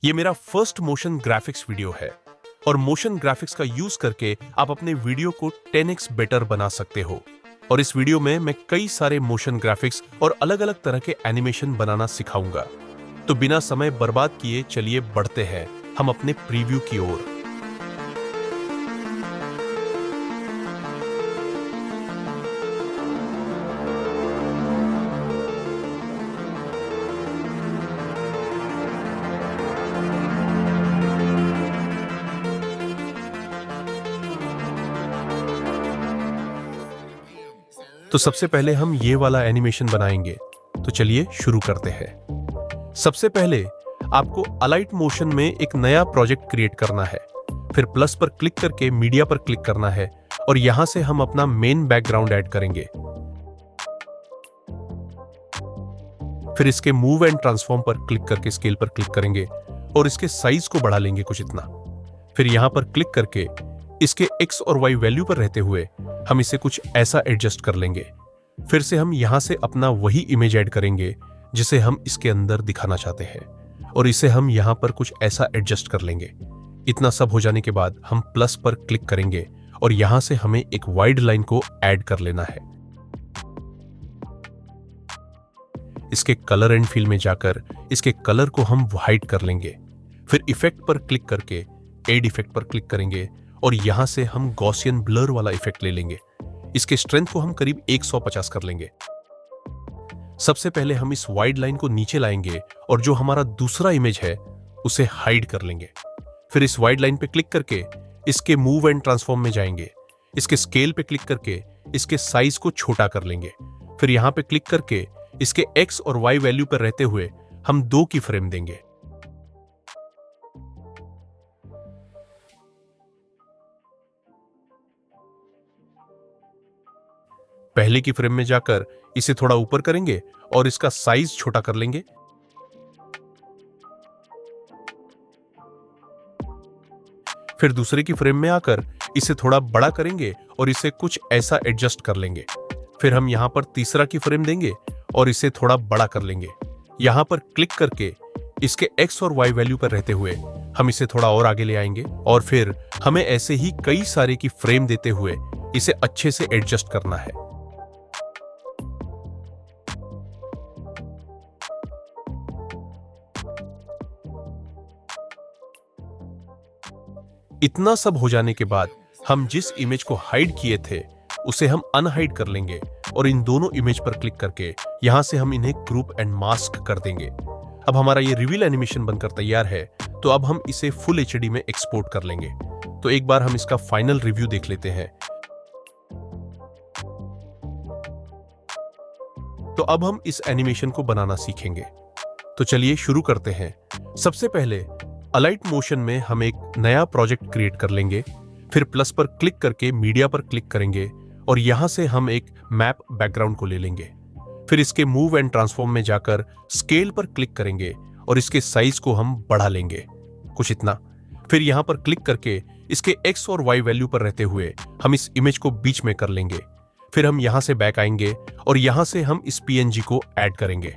ये मेरा first motion graphics video है और मोशन ग्राफिक्स का यूज करके आप अपने वीडियो को 10x बेटर बना सकते हो। और इस वीडियो में मैं कई सारे मोशन ग्राफिक्स और अलग-अलग तरह के एनिमेशन बनाना सिखाऊंगा। तो बिना समय बर्बाद किए चलिए बढ़ते हैं हम अपने प्रीव्यू की ओर। तो सबसे पहले हम ये वाला एनिमेशन बनाएंगे। तो चलिए शुरू करते हैं। सबसे पहले आपको अलाइट मोशन में एक नया प्रोजेक्ट क्रिएट करना है। फिर प्लस पर क्लिक करके मीडिया पर क्लिक करना है और यहां से हम अपना मेन बैकग्राउंड ऐड करेंगे। फिर इसके मूव एंड ट्रांसफॉर्म पर क्लिक करके स्केल पर क्लिक करेंगे और इसके साइज को बढ़ा लेंगे कुछ इतना। फिर यहां पर क्लिक करके इसके x और y वैल्यू पर रहते हुए हम इसे कुछ ऐसा एडजस्ट कर लेंगे। फिर से हम यहां से अपना वही इमेज ऐड करेंगे जिसे हम इसके अंदर दिखाना चाहते हैं और इसे हम यहां पर कुछ ऐसा एडजस्ट कर लेंगे। इतना सब हो जाने के बाद हम प्लस पर क्लिक करेंगे और यहां से हमें एक वाइड लाइन को ऐड कर लेना है। इसके कलर एंड फिल में जाकर इसके कलर को हम व्हाइट कर लेंगे। फिर इफेक्ट पर क्लिक करके एड इफेक्ट पर क्लिक करेंगे और यहां से हम गॉसियन ब्लर वाला इफेक्ट ले लेंगे। इसके स्ट्रेंथ को हम करीब 150 कर लेंगे। सबसे पहले हम इस वाइड लाइन को नीचे लाएंगे और जो हमारा दूसरा इमेज है उसे हाइड कर लेंगे। फिर इस वाइड लाइन पे क्लिक करके इसके मूव एंड ट्रांसफॉर्म में जाएंगे। इसके स्केल पे क्लिक करके इसके साइज को छोटा कर लेंगे। फिर यहां पे क्लिक करके इसके x और y वैल्यू पर रहते हुए हम 2 की फ्रेम देंगे। पहले की फ्रेम में जाकर इसे थोड़ा ऊपर करेंगे और इसका साइज छोटा कर लेंगे। फिर दूसरे की फ्रेम में आकर इसे थोड़ा बड़ा करेंगे और इसे कुछ ऐसा एडजस्ट कर लेंगे। फिर हम यहां पर तीसरा की फ्रेम देंगे और इसे थोड़ा बड़ा कर लेंगे। यहां पर क्लिक करके इसके x और y वैल्यू पर रहते हुए हम इसे थोड़ा और आगे ले आएंगे और फिर हमें ऐसे ही कई सारे की फ्रेम देते हुए इसे अच्छे से एडजस्ट करना है। इतना सब हो जाने के बाद हम जिस इमेज को हाइड किए थे उसे हम अनहाइड कर लेंगे और इन दोनों इमेज पर क्लिक करके यहां से हम इन्हें ग्रुप एंड मास्क कर देंगे। अब हमारा ये रिवील एनिमेशन बनकर तैयार है। तो अब हम इसे फुल एचडी में एक्सपोर्ट कर लेंगे। तो एक बार हम इसका फाइनल रिव्यू देख लेते हैं। तो अब हम इस एनिमेशन को बनाना सीखेंगे। तो चलिए शुरू करते हैं। सबसे पहले अलाइट मोशन में हम एक नया प्रोजेक्ट क्रिएट कर लेंगे। फिर प्लस पर क्लिक करके मीडिया पर क्लिक करेंगे और यहां से हम एक मैप बैकग्राउंड को ले लेंगे। फिर इसके मूव एंड ट्रांसफॉर्म में जाकर स्केल पर क्लिक करेंगे और इसके साइज को हम बढ़ा लेंगे कुछ इतना। फिर यहां पर क्लिक करके इसके x और y वैल्यू पर रहते हुए हम इस इमेज को बीच में कर लेंगे। फिर हम यहां से बैक आएंगे और यहां से हम इस png को ऐड करेंगे।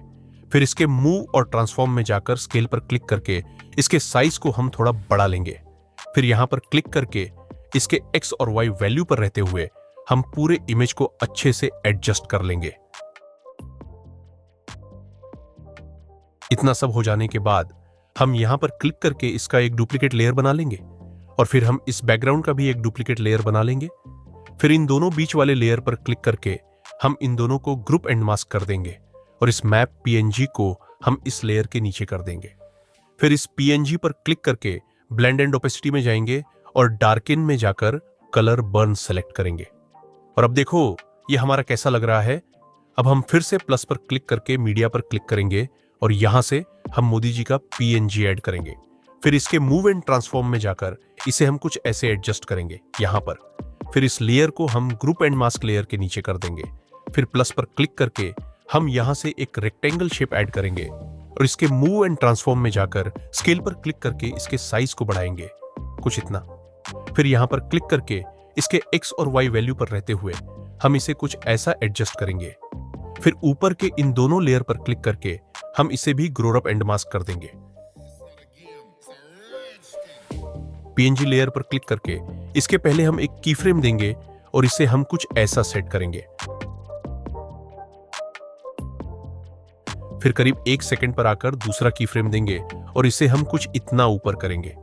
फिर इसके मूव और ट्रांसफॉर्म में जाकर स्केल पर क्लिक करके इसके साइज को हम थोड़ा बढ़ा लेंगे। फिर यहां पर क्लिक करके इसके x और y वैल्यू पर रहते हुए हम पूरे इमेज को अच्छे से एडजस्ट कर लेंगे। इतना सब हो जाने के बाद हम यहां पर क्लिक करके इसका एक डुप्लीकेट लेयर बना लेंगे और फिर हम इस बैकग्राउंड का भी एक डुप्लीकेट लेयर बना लेंगे। फिर इन दोनों बीच वाले लेयर पर क्लिक करके हम इन दोनों को ग्रुप एंड मास्क कर देंगे और इस मैप png को हम इस लेयर के नीचे कर देंगे। फिर इस png पर क्लिक करके ब्लेंड एंड ओपेसिटी में जाएंगे और डार्किन में जाकर कलर बर्न सेलेक्ट करेंगे। और अब देखो ये हमारा कैसा लग रहा है। अब हम फिर से प्लस पर क्लिक करके मीडिया पर क्लिक करेंगे और यहां से हम मोदी जी का png ऐड करेंगे। फिर इसके मूव एंड ट्रांसफॉर्म में जाकर इसे हम कुछ ऐसे एडजस्ट करेंगे यहां पर। फिर इस लेयर को हम ग्रुप एंड मास्क लेयर के नीचे कर देंगे। फिर प्लस पर क्लिक करके हम यहां से एक रेक्टेंगल शेप ऐड करेंगे और इसके मूव एंड ट्रांसफॉर्म में जाकर स्केल पर क्लिक करके इसके साइज को बढ़ाएंगे कुछ इतना। फिर यहां पर क्लिक करके इसके x और y वैल्यू पर रहते हुए हम इसे कुछ ऐसा एडजस्ट करेंगे। फिर ऊपर के इन दोनों लेयर पर क्लिक करके हम इसे भी ग्रो अप एंड मास्क कर देंगे। पीएनजी लेयर पर क्लिक करके इसके पहले हम एक की फ्रेम देंगे और इसे हम कुछ ऐसा सेट करेंगे। फिर करीब 1 सेकंड पर आकर दूसरा की फ्रेम देंगे और इसे हम कुछ इतना ऊपर करेंगे।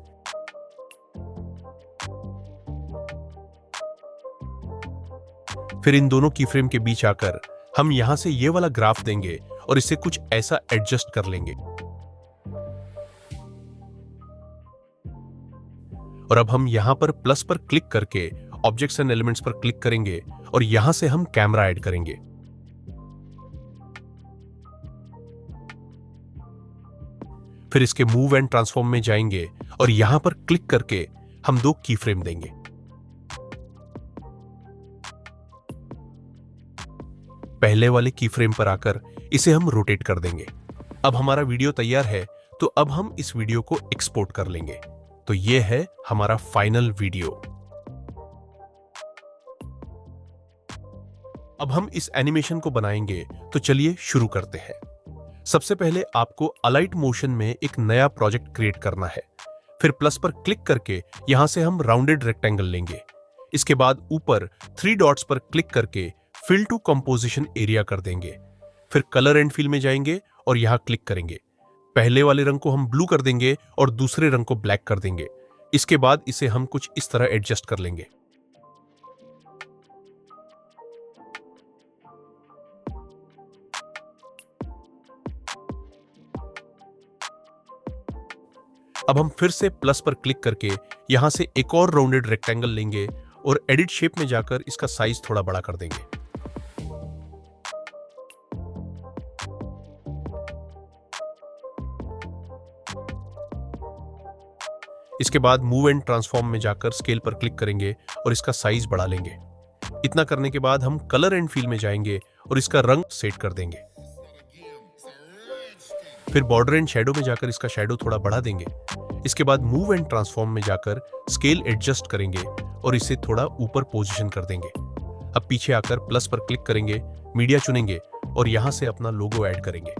फिर इन दोनों की फ्रेम के बीच आकर हम यहां से ये वाला ग्राफ देंगे और इसे कुछ ऐसा एडजस्ट कर लेंगे। और अब हम यहां पर प्लस पर क्लिक करके ऑब्जेक्ट्स एंड एलिमेंट्स पर क्लिक करेंगे और यहां से हम कैमरा ऐड करेंगे। फिर इसके मूव एंड ट्रांसफॉर्म में जाएंगे और यहां पर क्लिक करके हम 2 की फ्रेम देंगे। पहले वाले की फ्रेम पर आकर इसे हम रोटेट कर देंगे। अब हमारा वीडियो तैयार है, तो अब हम इस वीडियो को एक्सपोर्ट कर लेंगे। तो ये है हमारा फाइनल वीडियो। अब हम इस एनिमेशन को बनाएंगे, तो चलिए शुरू करते हैं। सबसे पहले आपको अलाइट मोशन में एक नया प्रोजेक्ट क्रिएट करना है। फिर प्लस पर क्लिक करके यहां से हम राउंडेड रेक्टेंगल लेंगे। इसके बाद ऊपर 3 डॉट्स पर क्लिक करके फिल टू कंपोजिशन एरिया कर देंगे। फिर कलर एंड फिल में जाएंगे और यहां क्लिक करेंगे। पहले वाले रंग को हम ब्लू कर देंगे और दूसरे रंग को ब्लैक कर देंगे। इसके बाद इसे हम कुछ इस तरह एडजस्ट कर लेंगे। अब हम फिर से प्लस पर क्लिक करके यहां से एक और राउंडेड रेक्टेंगल लेंगे और एडिट शेप में जाकर इसका साइज थोड़ा बड़ा कर देंगे। इसके बाद मूव एंड ट्रांसफॉर्म में जाकर स्केल पर क्लिक करेंगे और इसका साइज बढ़ा लेंगे। इतना करने के बाद हम कलर एंड फिल में जाएंगे और इसका रंग सेट कर देंगे। फिर बॉर्डर एंड शैडो में जाकर इसका शैडो थोड़ा बढ़ा देंगे। इसके बाद मूव एंड ट्रांसफॉर्म में जाकर स्केल एडजस्ट करेंगे और इसे थोड़ा ऊपर पोजीशन कर देंगे। अब पीछे आकर प्लस पर क्लिक करेंगे, मीडिया चुनेंगे और यहां से अपना लोगो ऐड करेंगे।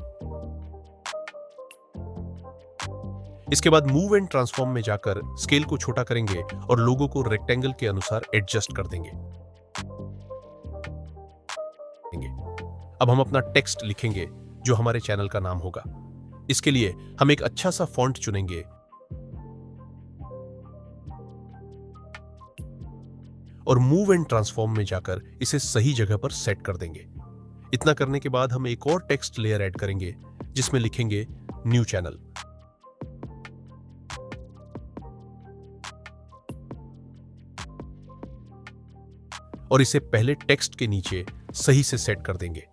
इसके बाद मूव एंड ट्रांसफॉर्म में जाकर स्केल को छोटा करेंगे और लोगो को रेक्टेंगल के अनुसार एडजस्ट कर देंगे। अब हम अपना टेक्स्ट लिखेंगे जो हमारे चैनल का नाम होगा। इसके लिए हम एक अच्छा सा फॉन्ट चुनेंगे और मूव एंड ट्रांसफॉर्म में जाकर इसे सही जगह पर सेट कर देंगे। इतना करने के बाद हम एक और टेक्स्ट लेयर ऐड करेंगे जिसमें लिखेंगे न्यू चैनल। और इसे पहले टेक्स्ट के नीचे सही से सेट कर देंगे।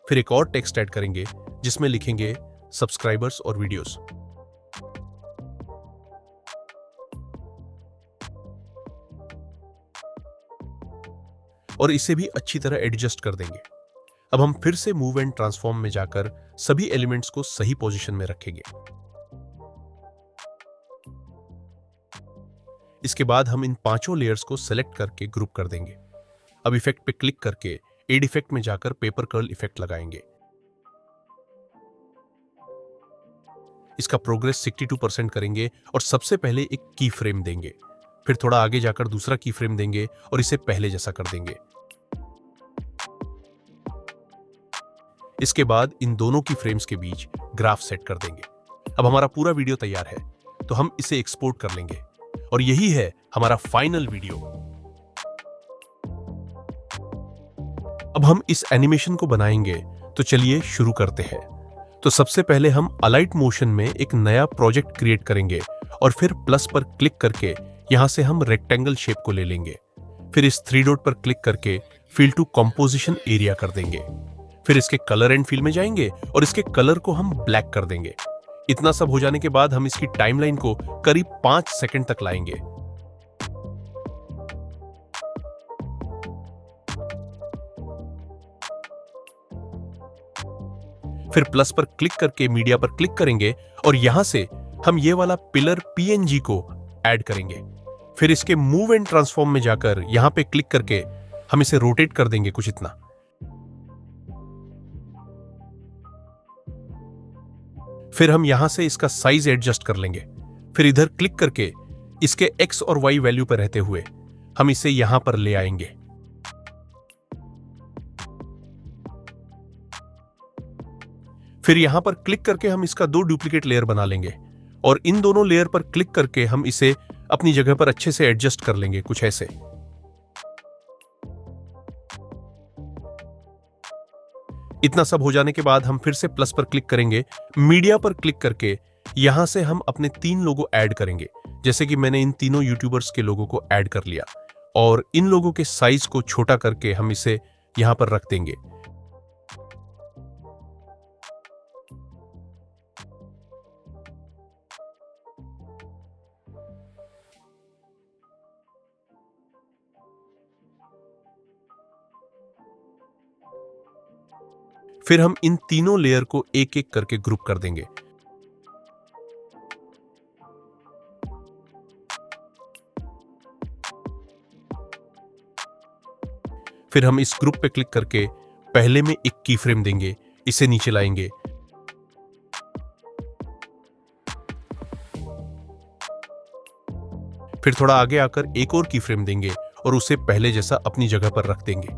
फिर एक और टेक्स्ट ऐड करेंगे जिसमें लिखेंगे सब्सक्राइबर्स और वीडियोस। और इसे भी अच्छी तरह एडजस्ट कर देंगे। अब हम फिर से मूव एंड ट्रांसफॉर्म में जाकर सभी एलिमेंट्स को सही पोजीशन में रखेंगे। इसके बाद हम इन 5 लेयर्स को सेलेक्ट करके ग्रुप कर देंगे। अब इफेक्ट पे क्लिक करके एड इफेक्ट में जाकर पेपर कर्ल इफेक्ट लगाएंगे। इसका प्रोग्रेस 62% करेंगे और सबसे पहले एक की फ्रेम देंगे। फिर थोड़ा आगे जाकर दूसरा की फ्रेम देंगे और इसे पहले जैसा कर देंगे। इसके बाद इन दोनों की फ्रेम्स के बीच ग्राफ सेट कर देंगे। अब हमारा पूरा वीडियो तैयार है, तो हम इसे एक्सपोर्ट कर लेंगे और यही है हमारा फाइनल वीडियो। अब हम इस एनिमेशन को बनाएंगे, तो चलिए शुरू करते हैं। तो सबसे पहले हम अलाइट मोशन में एक नया प्रोजेक्ट क्रिएट करेंगे और फिर प्लस पर क्लिक करके यहां से हम रेक्टेंगल शेप को ले लेंगे। फिर इस 3 डॉट पर क्लिक करके फिल टू कंपोजिशन एरिया कर देंगे। फिर इसके कलर एंड फिल में जाएंगे और इसके कलर को हम ब्लैक कर देंगे। इतना सब हो जाने के बाद हम इसकी टाइमलाइन को करीब 5 सेकंड तक लाएंगे। फिर प्लस पर क्लिक करके मीडिया पर क्लिक करेंगे और यहां से हम ये वाला पिलर पीएनजी को ऐड करेंगे। फिर इसके मूव एंड ट्रांसफॉर्म में जाकर यहां पे क्लिक करके हम इसे रोटेट कर देंगे कुछ इतना। फिर हम यहां से इसका साइज एडजस्ट कर लेंगे। फिर इधर क्लिक करके इसके एक्स और वाई वैल्यू पर रहते हुए हम इसे यहां पर ले आएंगे। फिर यहां पर क्लिक करके हम इसका 2 डुप्लीकेट लेयर बना लेंगे और इन दोनों लेयर पर क्लिक करके हम इसे अपनी जगह पर अच्छे से एडजस्ट कर लेंगे, कुछ ऐसे। इतना सब हो जाने के बाद हम फिर से प्लस पर क्लिक करेंगे, मीडिया पर क्लिक करके यहां से हम अपने 3 लोगो ऐड करेंगे। जैसे कि मैंने इन तीनों यूट्यूबर्स के लोगों को ऐड कर लिया और इन लोगों के साइज को छोटा करके हम इसे यहां पर रख देंगे। फिर हम इन तीनों लेयर को एक एक करके ग्रुप कर देंगे। फिर हम इस ग्रुप पे क्लिक करके पहले में एक की फ्रेम देंगे, इसे नीचे लाएंगे। फिर थोड़ा आगे आकर एक और की फ्रेम देंगे और उसे पहले जैसा अपनी जगह पर रख देंगे।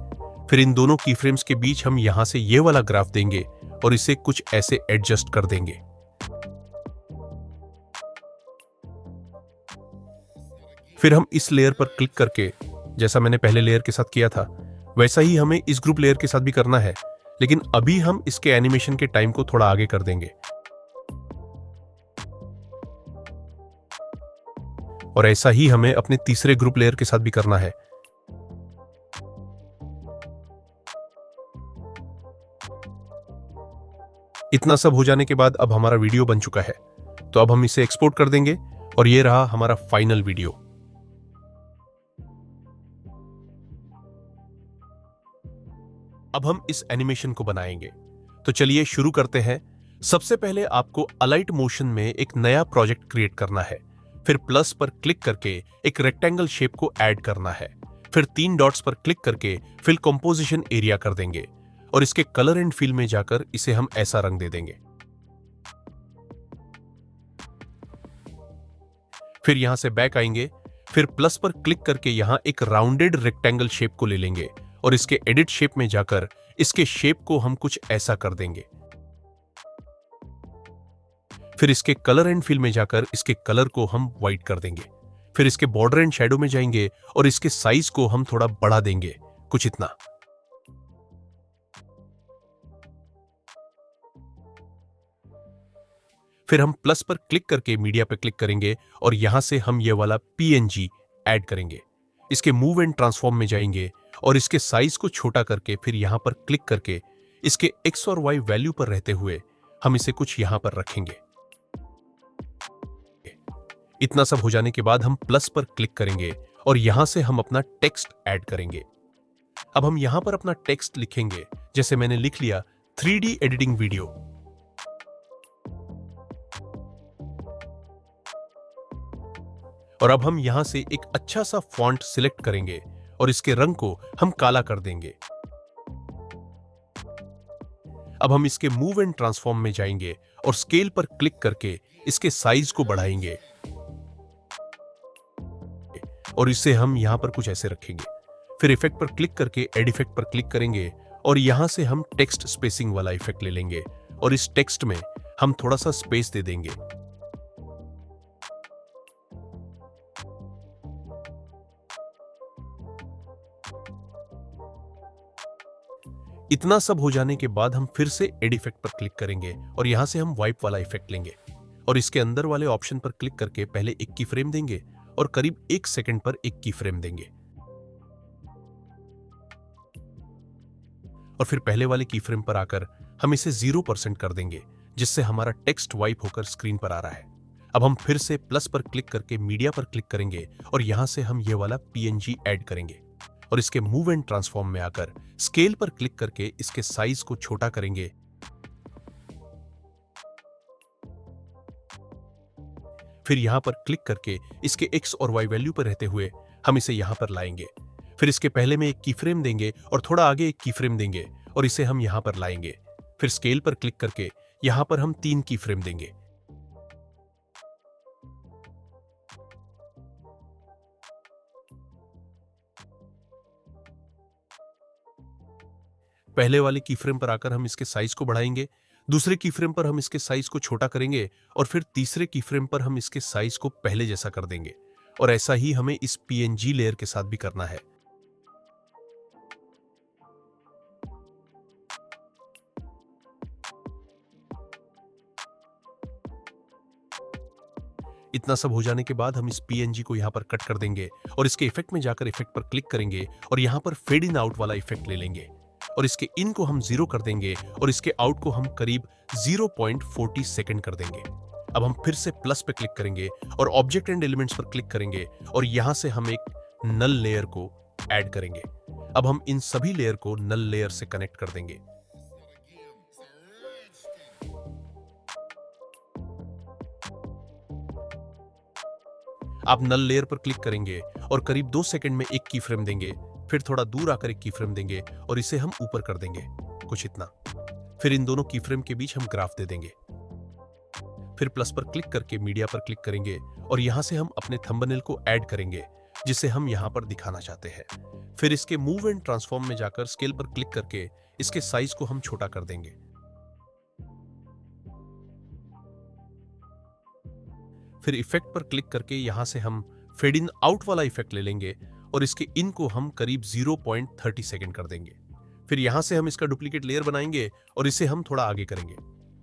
फिर इन दोनों की फ्रेम्स के बीच हम यहां से ये वाला ग्राफ देंगे और इसे कुछ ऐसे एडजस्ट कर देंगे। फिर हम इस लेयर पर क्लिक करके, जैसा मैंने पहले लेयर के साथ किया था वैसा ही हमें इस ग्रुप लेयर के साथ भी करना है, लेकिन अभी हम इसके एनिमेशन के टाइम को थोड़ा आगे कर देंगे। और ऐसा ही हमें अपने तीसरे ग्रुप लेयर के साथ भी करना है। इतना सब हो जाने के बाद अब हमारा वीडियो बन चुका है, तो अब हम इसे एक्सपोर्ट कर देंगे और ये रहा हमारा फाइनल वीडियो। अब हम इस एनिमेशन को बनाएंगे, तो चलिए शुरू करते हैं। सबसे पहले आपको अलाइट मोशन में एक नया प्रोजेक्ट क्रिएट करना है। फिर प्लस पर क्लिक करके एक रेक्टेंगल शेप को ऐड करना है। फिर 3 डॉट्स पर क्लिक करके फिल कंपोजिशन एरिया कर देंगे और इसके कलर एंड फिल में जाकर इसे हम ऐसा रंग दे देंगे। फिर यहां से बैक आएंगे, फिर प्लस पर क्लिक करके यहां एक राउंडेड रेक्टेंगल शेप को ले लेंगे और इसके एडिट शेप में जाकर इसके शेप को हम कुछ ऐसा कर देंगे। फिर इसके कलर एंड फिल में जाकर इसके कलर को हम व्हाइट कर देंगे। फिर इसके बॉर्डर एंड शैडो में जाएंगे और इसके साइज को हम थोड़ा बढ़ा देंगे, कुछ इतना। फिर हम प्लस पर क्लिक करके मीडिया पर क्लिक करेंगे और यहां से हम ये वाला पीएनजी ऐड करेंगे। इसके मूव एंड ट्रांसफॉर्म में जाएंगे और इसके साइज को छोटा करके फिर यहां पर क्लिक करके इसके एक्स और वाई वैल्यू पर रहते हुए हम इसे कुछ यहां पर रखेंगे। इतना सब हो जाने के बाद हम प्लस पर क्लिक करेंगे और यहां से हम अपना टेक्स्ट ऐड करेंगे। अब हम यहां पर अपना टेक्स्ट लिखेंगे, जैसे मैंने लिख लिया 3D एडिटिंग वीडियो। और अब हम यहां से एक अच्छा सा फॉन्ट सिलेक्ट करेंगे और इसके रंग को हम काला कर देंगे। अब हम इसके मूव एंड ट्रांसफॉर्म में जाएंगे और स्केल पर क्लिक करके इसके साइज को बढ़ाएंगे और इसे हम यहां पर कुछ ऐसे रखेंगे। फिर इफेक्ट पर क्लिक करके एड इफेक्ट पर क्लिक करेंगे और यहां से हम टेक्स्ट स्पेसिंग वाला इफेक्ट ले लेंगे और इस टेक्स्ट में हम थोड़ा सा स्पेस दे देंगे। इतना सब हो जाने के बाद हम फिर से एड इफेक्ट पर क्लिक करेंगे और यहां से हम वाइप वाला इफेक्ट लेंगे और इसके अंदर वाले ऑप्शन पर क्लिक करके पहले एक की फ्रेम देंगे और करीब 1 सेकंड पर एक की फ्रेम देंगे और फिर पहले वाले की फ्रेम पर आकर हम इसे 0% कर देंगे, जिससे हमारा टेक्स्ट वाइप होकर स्क्रीन पर आ रहा है। अब हम फिर से प्लस पर क्लिक करके मीडिया पर क्लिक करेंगे और यहां से हम ये वाला पीएनजी ऐड करेंगे और इसके मूव एंड ट्रांसफॉर्म में आकर स्केल पर क्लिक करके इसके साइज को छोटा करेंगे। फिर यहां पर क्लिक करके इसके एक्स और वाई वैल्यू पर रहते हुए हम इसे यहां पर लाएंगे। फिर इसके पहले में एक की फ्रेम देंगे और थोड़ा आगे एक की फ्रेम देंगे और इसे हम यहां पर लाएंगे। फिर स्केल पर क्लिक करके यहां पर हम 3 की फ्रेम देंगे। पहले वाले की फ्रेम पर आकर हम इसके साइज को बढ़ाएंगे, दूसरे की फ्रेम पर हम इसके साइज को छोटा करेंगे और फिर तीसरे की फ्रेम पर हम इसके साइज को पहले जैसा कर देंगे। और ऐसा ही हमें इस पीएनजी लेयर के साथ भी करना है। इतना सब हो जाने के बाद हम इस पीएनजी को यहां पर कट कर देंगे और इसके इफेक्ट में जाकर इफेक्ट पर क्लिक करेंगे और यहां पर फेड इन आउट वाला इफेक्ट ले लेंगे और इसके इन को हम 0 कर देंगे और इसके आउट को हम करीब 0.40 सेकंड कर देंगे। अब हम फिर से प्लस पे क्लिक करेंगे और ऑब्जेक्ट एंड एलिमेंट्स पर क्लिक करेंगे और यहां से हम एक नल लेयर को ऐड करेंगे। अब हम इन सभी लेयर को नल लेयर से कनेक्ट कर देंगे। आप नल लेयर पर क्लिक करेंगे और करीब 2 सेकंड में एक की फ्रेम देंगे, फिर थोड़ा दूर आकर एक की फ्रेम देंगे और इसे हम ऊपर कर देंगे कुछ इतना। फिर इन दोनों की फ्रेम के बीच हम ग्राफ दे देंगे। फिर प्लस पर क्लिक करके मीडिया पर क्लिक करेंगे और यहां से हम अपने थंबनेल को ऐड करेंगे जिसे हम यहां पर दिखाना चाहते हैं। फिर इसके मूव एंड ट्रांसफॉर्म में जाकर स्केल पर क्लिक करके इसके साइज को हम छोटा कर देंगे। फिर इफेक्ट पर क्लिक करके यहां से हम फेड इन आउट वाला इफेक्ट ले लेंगे और इसके इन को हम करीब 0.30 सेकंड कर देंगे। फिर यहां से हम इसका डुप्लीकेट लेयर बनाएंगे और इसे हम थोड़ा आगे करेंगे।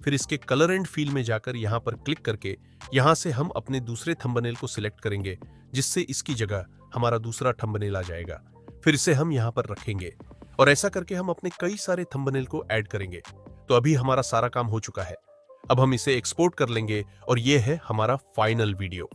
फिर इसके कलर एंड फील में जाकर यहां पर क्लिक करके यहां से हम अपने दूसरे थंबनेल को सिलेक्ट करेंगे जिससे इसकी जगह हमारा दूसरा थंबनेल आ जाएगा। फिर इसे हम यहां पर रखेंगे और ऐसा करके हम अपने कई सारे थंबनेल को ऐड करेंगे। तो अभी हमारा सारा काम हो चुका है। अब हम इसे एक्सपोर्ट कर लेंगे और यह है हमारा फाइनल वीडियो।